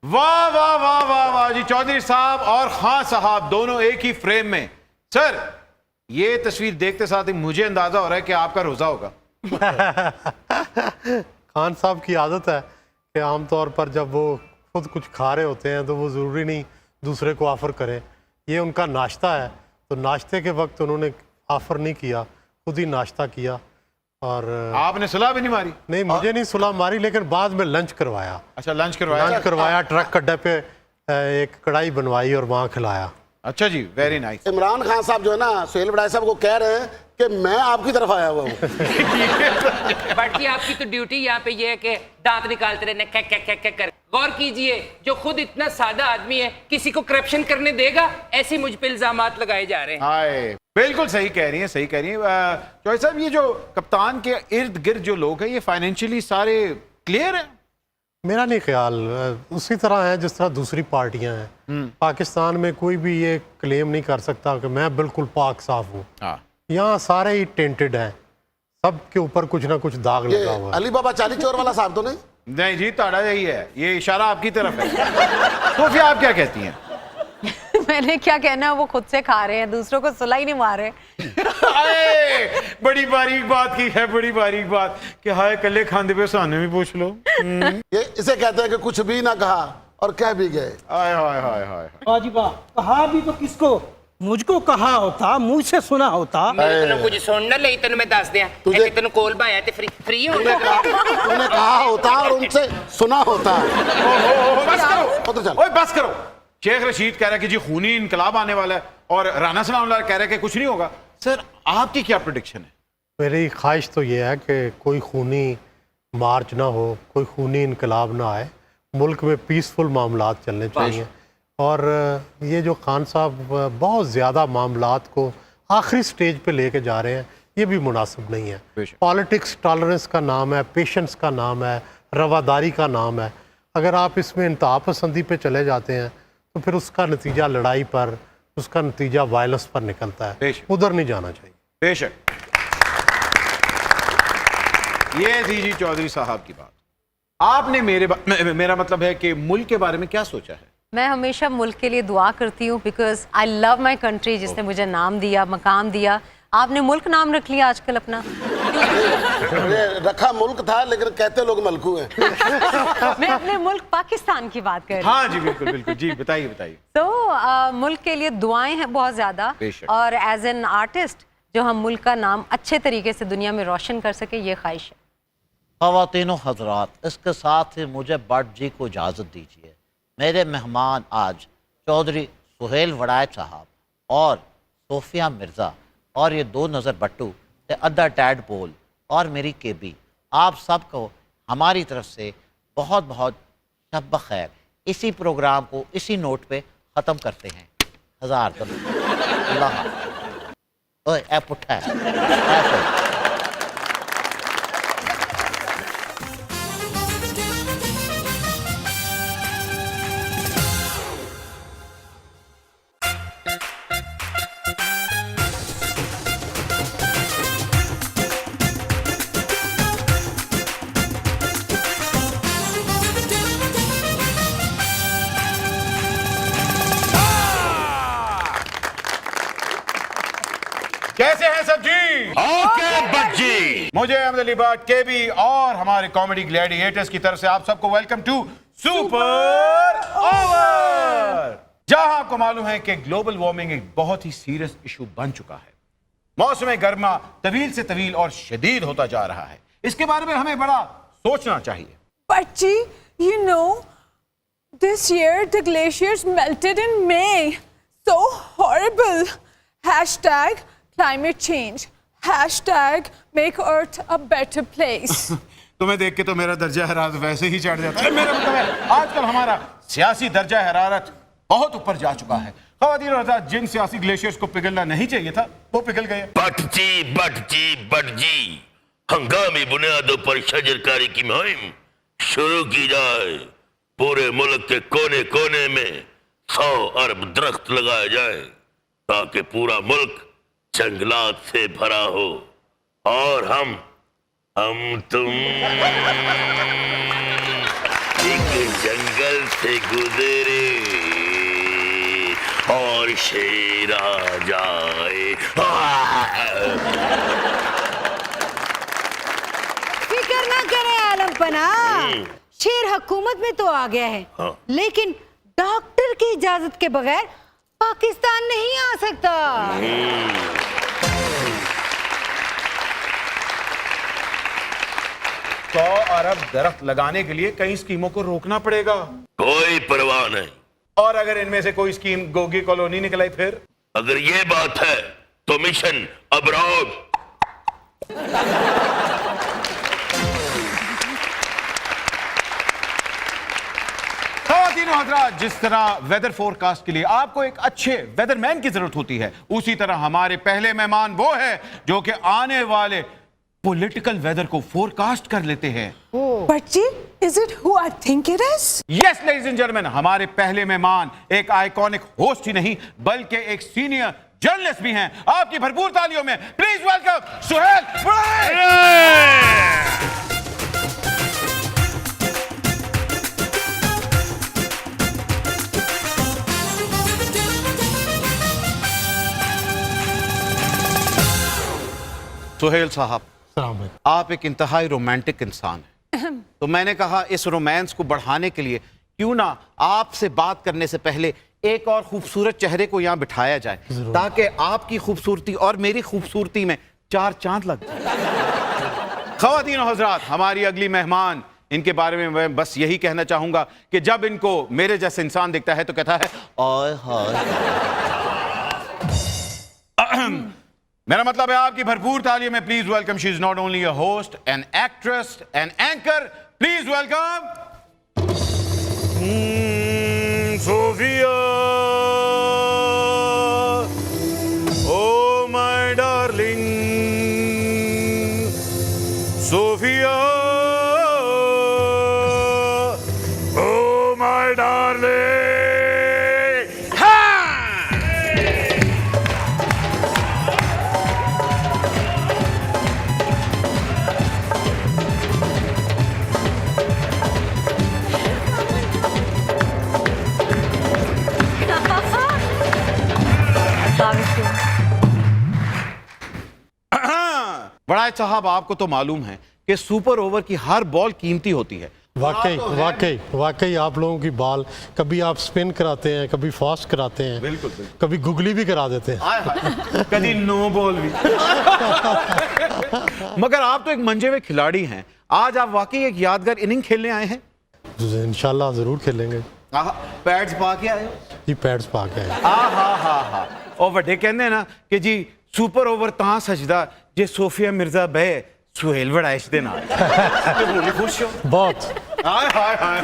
वाह वाह वाह वाह वाह जी, चौधरी साहब और खान साहब दोनों एक ही फ्रेम में। सर, ये तस्वीर देखते साथ ही मुझे अंदाजा हो रहा है कि आपका रोजा होगा। खान साहब की आदत है कि आमतौर पर जब वो खुद कुछ खा रहे होते हैं तो वो ज़रूरी नहीं दूसरे को ऑफ़र करें। ये उनका नाश्ता है, तो नाश्ते के वक्त उन्होंने ऑफ़र नहीं किया, खुद ही नाश्ता किया। और आपने सुलह भी नहीं मारी? नहीं, मुझे नहीं सुलह मारी, लेकिन बाद में लंच करवाया। अच्छा, लंच करवाया। ट्रक अड्डे पे एक कढ़ाई बनवाई और वहाँ खिलाया। अच्छा जी, वेरी नाइस। इमरान खान साहब जो है ना, सुहेल बड़ाई साहब को कह रहे हैं कि मैं आपकी तरफ आया हुआ हूँ। बट जी, आपकी तो ड्यूटी यहाँ पे ये है कि दांत निकालते रहने कर। गौर कीजिए, जो खुद इतना सादा आदमी है किसी को करप्शन करने देगा? ऐसे मुझ पे इल्जामात लगाए जा रहे हैं। हाय, बिल्कुल सही कह रही हैं, सही कह रही हैं चौधरी साहब। ये जो कप्तान के इर्द गिर्द जो लोग हैं, ये फाइनेंशियली सारे क्लियर हैं? मेरा नहीं ख्याल उसी तरह है जिस तरह दूसरी पार्टियां हैं। पाकिस्तान में कोई भी ये क्लेम नहीं कर सकता कि मैं बिल्कुल पाक साफ हूँ। यहाँ सारे ही टेंटेड हैं, सब के ऊपर कुछ ना कुछ दाग लगा हुआ है। अली बाबा चाली चोर वाला साहब तो नहीं? नहीं जी, ताड़ा यही है, ये इशारा आपकी तरफ है। तो फिर आप क्या कहती हैं? मैंने क्या कहना, वो खुद से खा रहे हैं, दूसरों को सुला ही नहीं मार रहे। बड़ी बारीक बात की है, बड़ी बारीक बात कि हाय कल्ले खांदे पे सामने भी पूछ लो। ये इसे कहते हैं कि कुछ भी ना कहा और कह भी गए। हाय हाय हाय हाय। वाजिबा कहा भी तो किसको? मुझको कहा होता, मुझसे सुना होता। मेरे को कुछ सुनना ले, तन मैं दस दिया तुझे तन कोल भाया ते फ्री हो तूने कहा होता और उनसे सुना होता। बस करो, उधर चल। ओए बस करो। शेख रशीद कह रहा है कि जी खूनी इनकलाब आने वाला है और राना सलामुल्लाह कह रहा है कि कुछ नहीं होगा। सर, आपकी क्या प्रेडिक्शन है? मेरी ख्वाहिश तो ये है कि कोई खूनी मार्च ना हो, कोई खूनी इनकलाब ना आए, मुल्क में पीसफुल मामलात चलने चाहिए। और ये जो खान साहब बहुत ज़्यादा मामलात को आखिरी स्टेज पे लेके जा रहे हैं, ये भी मुनासिब नहीं है। पॉलिटिक्स टॉलरेंस का नाम है, पेशेंस का नाम है, रवादारी का नाम है। अगर आप इसमें इंतहा पसंदी पे चले जाते हैं तो फिर उसका नतीजा लड़ाई पर, उसका नतीजा वायलेंस पर निकलता है। उधर नहीं जाना चाहिए। बेशक। ये थी जी चौधरी साहब की बात। आपने मेरा मतलब है कि मुल्क के बारे में क्या सोचा है? मैं हमेशा मुल्क के लिए दुआ करती हूँ, because I love my country, जिसने मुझे नाम दिया, मकाम दिया। आपने मुल्क नाम रख लिया आजकल अपना। रखा मुल्क था, लेकिन कहते लोग मलकू हैं। मैं अपने मुल्क पाकिस्तान की बात कर रही हूँ। हाँ जी, बिल्कुल बिल्कुल जी, बताइए बताइए। तो मुल्क के लिए दुआएं हैं बहुत ज़्यादा, और एज एन आर्टिस्ट जो हम मुल्क का नाम अच्छे तरीके से दुनिया में रोशन कर सके, ये ख्वाहिश है। ख़वातीनो हज़रात, इसके साथ ही मुझे भट्ट जी को इजाज़त दीजिए। मेरे मेहमान आज चौधरी सुहेल वड़ायत साहब और सोफिया मिर्ज़ा और ये दो नज़र बट्टू, अदर टैड बोल और मेरी केबी, आप सबको हमारी तरफ से बहुत बहुत शब खैर। इसी प्रोग्राम को इसी नोट पे ख़त्म करते हैं। हज़ार अल्लाह। ओए ऐ पुट्ठा है। कैसे हैं सब जी? ओके बच्ची। मुझे अहमद अली भट्ट, केबी और हमारे कॉमेडी ग्लैडिएटर्स की तरफ से आप सबको वेलकम टू सुपर ओवर। जहां आपको मालूम है कि ग्लोबल वार्मिंग एक बहुत ही सीरियस इशू बन चुका है। मौसम गर्मा तवील से तवील और शदीद होता जा रहा है। इसके बारे में हमें बड़ा सोचना चाहिए। बच्ची, you know, this year the glaciers melted in May. So horrible. Hashtag climate change. Hashtag make earth a better place. तुम्हें देख के तो मेरा दर्जा हरारत वैसे ही चढ़ जाता है। मेरा मतलब है आजकल हमारा सियासी दर्जा हरारत बहुत ऊपर जा चुका है। ख़वातीन और हज़रात, जिन सियासी ग्लेशियर्स को पिघलना नहीं चाहिए था वो पिघल गए। बट जी हंगामी बुनियादों पर शजरकारी की मुहिम शुरू की जाए। पूरे मुल्क के कोने कोने में 100 अरब दरख्त लगाए जाए ताकि पूरा मुल्क जंगलात से भरा हो और हम तुम एक जंगल से गुजरे और शेर आ जाए। फिक्र ना करें आलम पना, शेर हुकूमत में तो आ गया है, हाँ। लेकिन डॉक्टर की इजाजत के बगैर पाकिस्तान नहीं आ सकता। 100 अरब दरख्त लगाने के लिए कई स्कीमों को रोकना पड़ेगा। कोई परवाह नहीं। और अगर इनमें से कोई स्कीम गोगी कॉलोनी निकल आई फिर? अगर ये बात है तो मिशन अब्रॉड। खवातीनो हज़रात, जिस तरह वेदर फोरकास्ट के लिए आपको एक अच्छे वेदरमैन की जरूरत होती है, उसी तरह हमारे पहले मेहमान वो है जो कि आने वाले पॉलिटिकल वेदर को फोरकास्ट कर लेते हैं। But जी, is it who I think it is? Yes ladies and gentleman, हमारे पहले मेहमान एक आइकॉनिक होस्ट ही नहीं बल्कि एक सीनियर जर्नलिस्ट भी हैं। आपकी भरपूर तालियों में प्लीज वेलकम सुहेल वड़ाई। सुहेल साहब, आप एक इंतहाई रोमांटिक इंसान हैं, तो मैंने कहा इस रोमांस को बढ़ाने के लिए क्यों ना आपसे बात करने से पहले एक और खूबसूरत चेहरे को यहाँ बिठाया जाए, ताकि आपकी खूबसूरती और मेरी खूबसूरती में 4 चांद लग जाए। खवातीन और हज़रात, हमारी अगली मेहमान, इनके बारे में मैं बस यही कहना चाहूंगा कि जब इनको मेरे जैसे इंसान दिखता है तो कहता है ओए हाय। मेरा मतलब है आपकी भरपूर तालियों में please welcome, she is not only a host, an actress, an anchor, please welcome Sophia. Oh my darling Sophia, oh my darling. बड़ाई साहब, आपको तो मालूम है कि सुपर ओवर की हर बॉल कीमती होती है। वाकई आप लोगों की बॉल, कभी आप स्पिन कराते हैं, कभी फास्ट कराते हैं, बिल्कुल। कभी गुगली भी करा देते हैं, कभी नो बॉल भी। मगर आप तो एक मंजे हुए खिलाड़ी हैं, आज आप वाकई एक यादगार इनिंग खेलने आए हैं। इंशाल्लाह जरूर खेलेंगे। पैड्स पा के आए हो? जी पैड्स पा के आए। हा और वड्डे कहते हैं ना कि जी सुपर ओवर तां सजदा जे सोफिया मिर्जा बे सुहेल वड़ाइश दे नाल। खुश हो? बहुत। हाय हाय हाय।